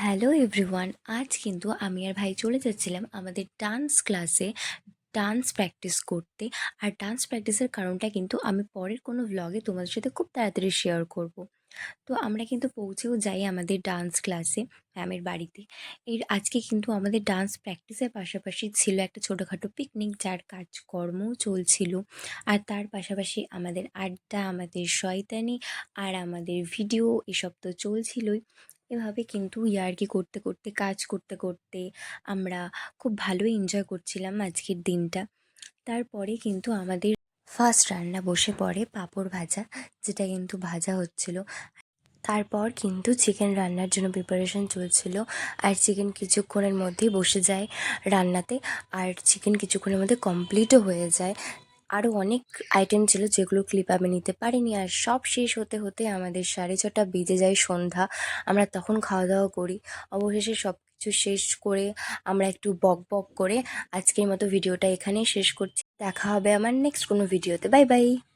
Hello everyone, আজ কিন্তু আমি আর ভাই চলে যাচ্ছিলাম আমাদের ডান্স ক্লাসে ডান্স প্র্যাকটিস করতে। আর ডান্স প্র্যাকটিসের কারণটা কিন্তু আমি পরের কোনো ভ্লগে তোমাদের সাথে খুব তাড়াতাড়ি শেয়ার করব। তো আমরা কিন্তু পৌঁছেও যাই আমাদের ডান্স ক্লাসে, ম্যামের বাড়িতে। আজকে কিন্তু আমাদের ডান্স প্র্যাকটিসের পাশাপাশি ছিল একটা ছোটোখাটো পিকনিক, যার কাজকর্মও চলছিল। আর তার পাশাপাশি আমাদের আড্ডা, আমাদের শয়তানি আর আমাদের ভিডিও এসব তো চলছিলই। এভাবে কিন্তু ইয়ার্কি করতে করতে, কাজ করতে করতে আমরা খুব ভালোই এনজয় করছিলাম আজকের দিনটা। তারপরে কিন্তু আমাদের ফার্স্ট রান্না বসে পড়ে পাঁপড় ভাজা, যেটা কিন্তু ভাজা হচ্ছিল। তারপর কিন্তু চিকেন রান্নার জন্য প্রিপারেশন চলছিল। আর চিকেন কিছুক্ষণের মধ্যেই বসে যায় রান্নাতে, আর চিকেন কিছুক্ষণের মধ্যে কমপ্লিটও হয়ে যায়। আরও অনেক আইটেম ছিল যেগুলো ক্লিপ আমি নিতে পারিনি। আর সব শেষ হতে হতে আমাদের 6:30 বেজে যায়, সন্ধ্যা। আমরা তখন খাওয়া দাওয়া করি। অবশেষে সব কিছু শেষ করে আমরা একটু বক বক করে আজকের মতো ভিডিওটা এখানেই শেষ করছি। দেখা হবে আমার নেক্সট কোনো ভিডিওতে। Bye bye.